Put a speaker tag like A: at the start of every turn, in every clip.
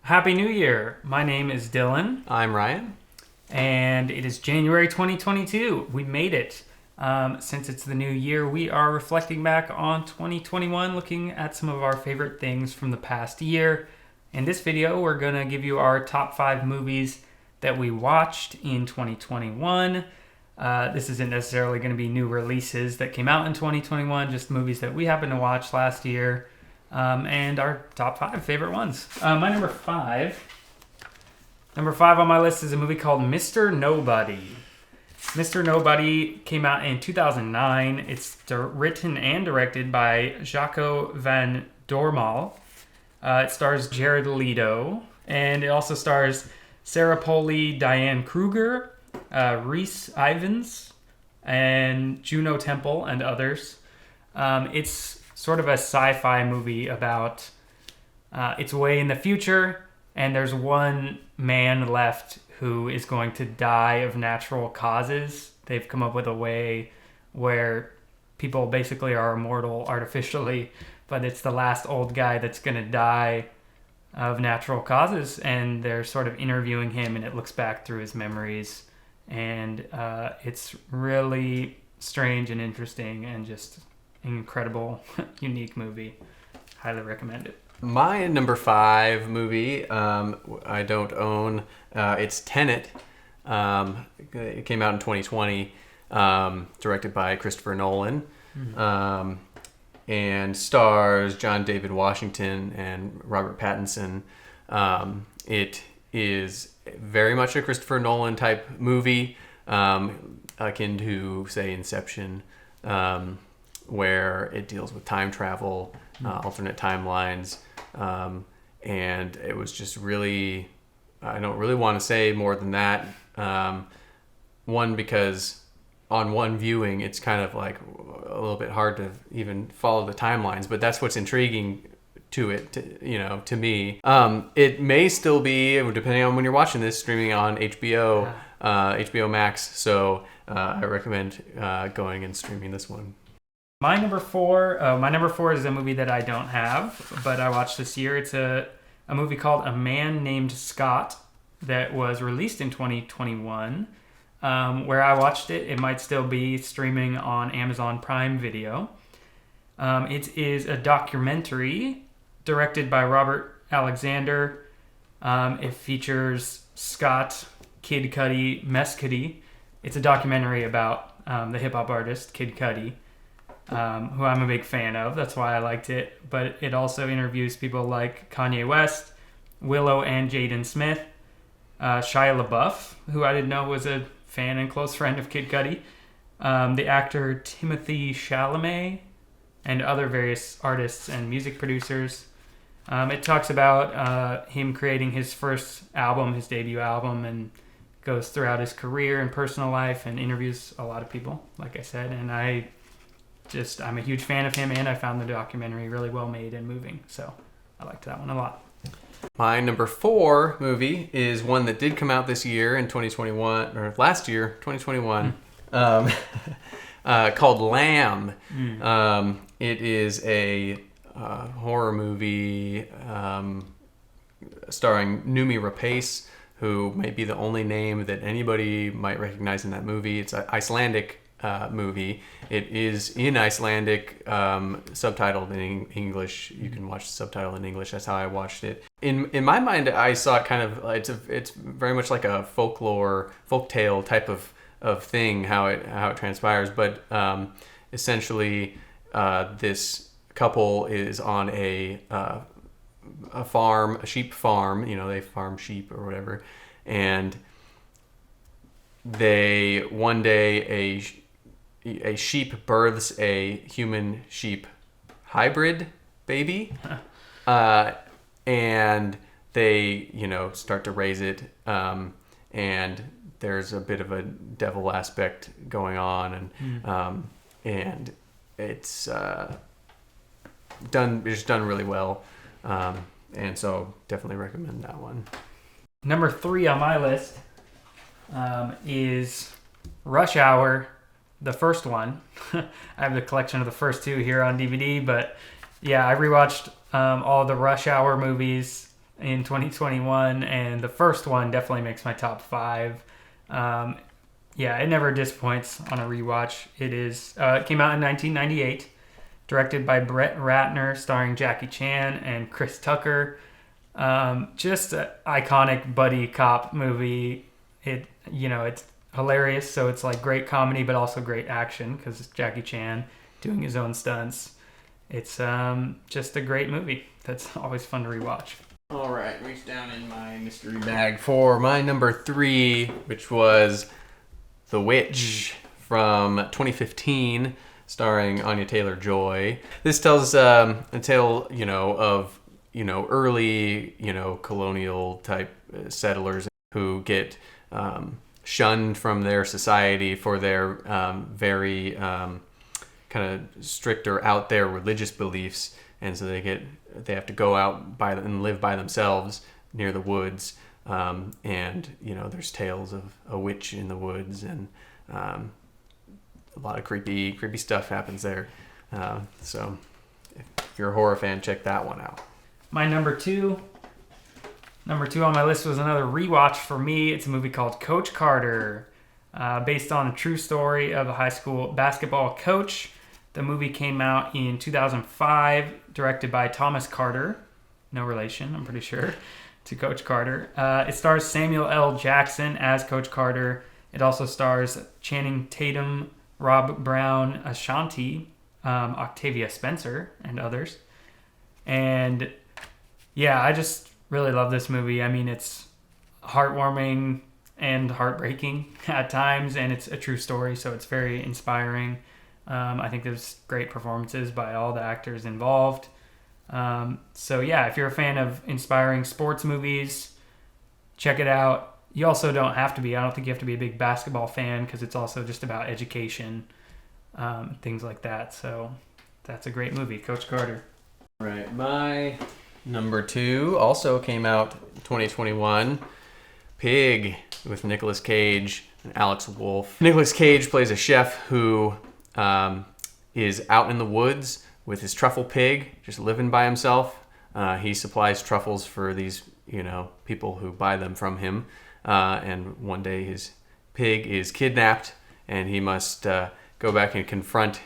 A: Happy New Year. My name is Dylan,
B: I'm Ryan.
A: and it is January 2022. We made it. Since it's the new year, we are reflecting back on 2021, looking at some of our favorite things from the past year. In this video, we're going to give you our top 5 movies that we watched in 2021. This isn't necessarily going to be new releases that came out in 2021, just movies that we happened to watch last year. And our top 5 favorite ones. My number 5 on my list is a movie called Mr. Nobody. Mr. Nobody came out in 2009. It's written and directed by Jaco van Dormael. It stars Jared Leto, and it also stars Sarah Polley, Diane Kruger, Rhys Ifans, and Juno Temple, and others. It's sort of a sci-fi movie about it's way in the future, and there's one man left who is going to die of natural causes. They've come up with a way where people basically are immortal artificially, but it's the last old guy that's going to die of natural causes, and they're sort of interviewing him, and it looks back through his memories, and it's really strange and interesting and just incredible, unique movie. Highly recommend it.
B: My number 5 movie, I don't own. It's Tenet. It came out in 2020, directed by Christopher Nolan, and stars John David Washington and Robert Pattinson. It is very much a Christopher Nolan type movie, akin to, say, Inception, where it deals with time travel, alternate timelines, and it was just really, I don't really want to say more than that. One, because on one viewing, it's kind of like a little bit hard to even follow the timelines, but that's what's intriguing to it, to me. It may still be, depending on when you're watching this, streaming on HBO, HBO Max, so I recommend going and streaming this one.
A: My number four is a movie that I don't have, but I watched this year. It's a movie called A Man Named Scott that was released in 2021. Where I watched it, it might still be streaming on Amazon Prime Video. It is a documentary directed by Robert Alexander. It features Scott Kid Cudi Mescudi. It's a documentary about the hip-hop artist Kid Cudi, who I'm a big fan of. That's why I liked it. But it also interviews people like Kanye West, Willow and Jaden Smith, Shia LaBeouf, who I didn't know was a fan and close friend of Kid Cudi, the actor Timothy Chalamet, and other various artists and music producers. It talks about him creating his first album, his debut album, and goes throughout his career and personal life and interviews a lot of people, like I said. And I'm a huge fan of him, and I found the documentary really well made and moving, so I liked that one a lot.
B: My number 4 movie is one that did come out this year in 2021, or last year, 2021, called Lamb. It is a horror movie starring Noomi Rapace, who may be the only name that anybody might recognize in that movie. It's an Icelandic movie. It is in Icelandic, subtitled in English. You can watch the subtitle in English. That's how I watched it. In my mind, I saw it kind of, it's very much like a folktale type of thing, how it transpires. But essentially, this couple is on a farm, a sheep farm. They farm sheep or whatever, and one day a sheep births a human sheep hybrid baby, and they start to raise it, and there's a bit of a devil aspect going on, and it's done really well, and so definitely recommend that one.
A: Number 3 on my list is Rush Hour, the first one. I have the collection of the first 2 here on DVD, but yeah, I rewatched all the Rush Hour movies in 2021, and the first one definitely makes my top five. Yeah, it never disappoints on a rewatch. It came out in 1998, directed by Brett Ratner, starring Jackie Chan and Chris Tucker. Just an iconic buddy cop movie. It's hilarious, so it's like great comedy, but also great action because it's Jackie Chan doing his own stunts. It's just a great movie that's always fun to rewatch.
B: All right, reach down in my mystery bag for my number 3, which was The Witch from 2015, starring Anya Taylor-Joy. This tells a tale, of early, colonial type settlers who get shunned from their society for their very kind of strict or out there religious beliefs, and so they have to go out and live by themselves near the woods, and there's tales of a witch in the woods, and a lot of creepy stuff happens there. So if you're a horror fan, check that one out.
A: My number two on my list was another rewatch for me. It's a movie called Coach Carter, based on a true story of a high school basketball coach. The movie came out in 2005, directed by Thomas Carter. No relation, I'm pretty sure, to Coach Carter. It stars Samuel L. Jackson as Coach Carter. It also stars Channing Tatum, Rob Brown, Ashanti, Octavia Spencer, and others. And yeah, I just really love this movie. I mean, it's heartwarming and heartbreaking at times, and it's a true story, so it's very inspiring. I think there's great performances by all the actors involved. So yeah, if you're a fan of inspiring sports movies, check it out. You also don't have to be. I don't think you have to be a big basketball fan because it's also just about education, things like that. So that's a great movie, Coach Carter.
B: Right, my number 2 also came out 2021. Pig with Nicolas Cage and Alex Wolff. Nicolas Cage plays a chef who is out in the woods with his truffle pig, just living by himself. He supplies truffles for these, people who buy them from him. And one day his pig is kidnapped, and he must go back and confront,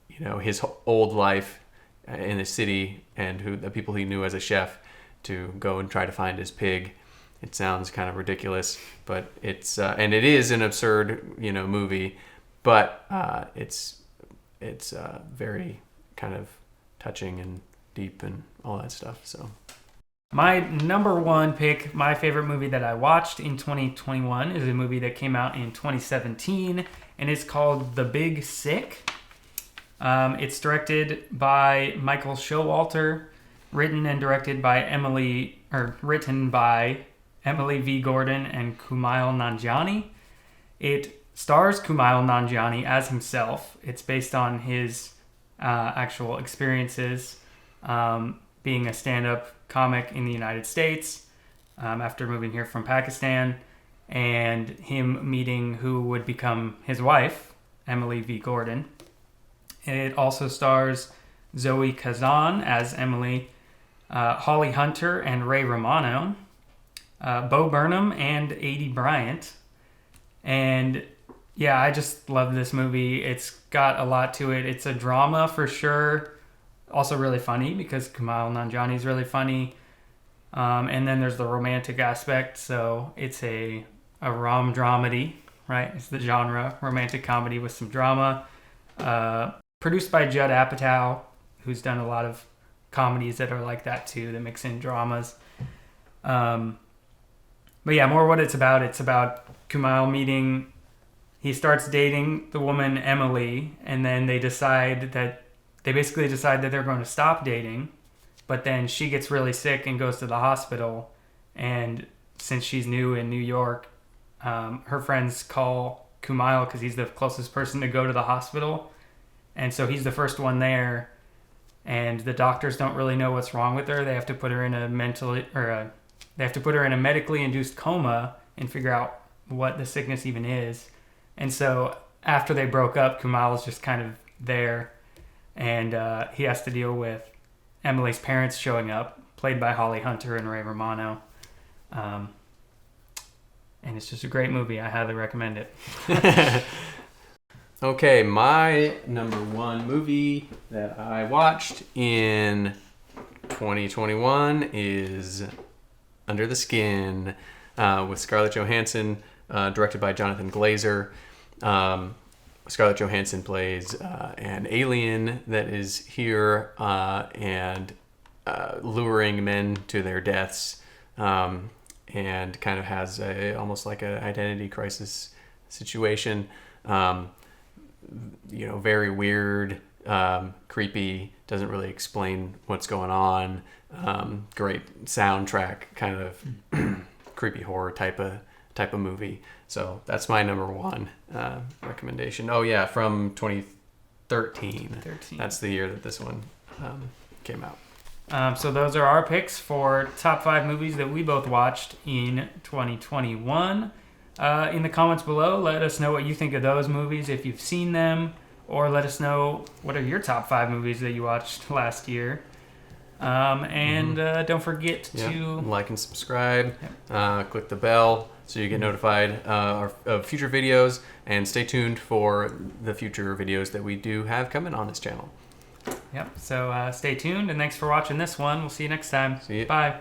B: his old life in the city and the people he knew as a chef to go and try to find his pig. It sounds kind of ridiculous, but it's and it is an absurd, movie, but it's very kind of touching and deep and all that stuff. So
A: my number 1 pick, my favorite movie that I watched in 2021 is a movie that came out in 2017, and it's called The Big Sick. It's directed by Michael Showalter, written by Emily V. Gordon and Kumail Nanjiani. It stars Kumail Nanjiani as himself. It's based on his actual experiences being a stand-up comic in the United States after moving here from Pakistan, and him meeting who would become his wife, Emily V. Gordon. It also stars Zoe Kazan as Emily, Holly Hunter and Ray Romano, Bo Burnham and Adie Bryant. And yeah, I just love this movie. It's got a lot to it. It's a drama for sure. Also really funny because Kumail Nanjiani is really funny. And then there's the romantic aspect. So it's a rom-dramedy, right? It's the genre, romantic comedy with some drama. Produced by Judd Apatow, who's done a lot of comedies that are like that too, that mix in dramas. But yeah, more what it's about. It's about Kumail he starts dating the woman Emily, and then they basically decide that they're going to stop dating, but then she gets really sick and goes to the hospital, and since she's new in New York, her friends call Kumail because he's the closest person to go to the hospital, and so he's the first one there, and the doctors don't really know what's wrong with her. They have to put her in a medically induced coma and figure out what the sickness even is. And so after they broke up, Kumail is just kind of there, and he has to deal with Emily's parents showing up, played by Holly Hunter and Ray Romano. And it's just a great movie. I highly recommend it.
B: Okay, my number one movie that I watched in 2021 is Under the Skin with Scarlett Johansson, directed by Jonathan Glazer. Scarlett Johansson plays an alien that is here and luring men to their deaths, and kind of has almost like an identity crisis situation. Very weird, creepy, doesn't really explain what's going on. Great soundtrack, kind of creepy horror type of movie. So that's my number one recommendation. Oh yeah, from 2013. That's the year that this one came out.
A: So those are our picks for top 5 movies that we both watched in 2021. In the comments below, let us know what you think of those movies, if you've seen them, or let us know what are your top 5 movies that you watched last year. Don't forget to
B: like and subscribe. Click the bell so you get notified of future videos, and stay tuned for the future videos that we do have coming on this channel.
A: Yep. So stay tuned, and thanks for watching this one. We'll see you next time.
B: See you.
A: Bye.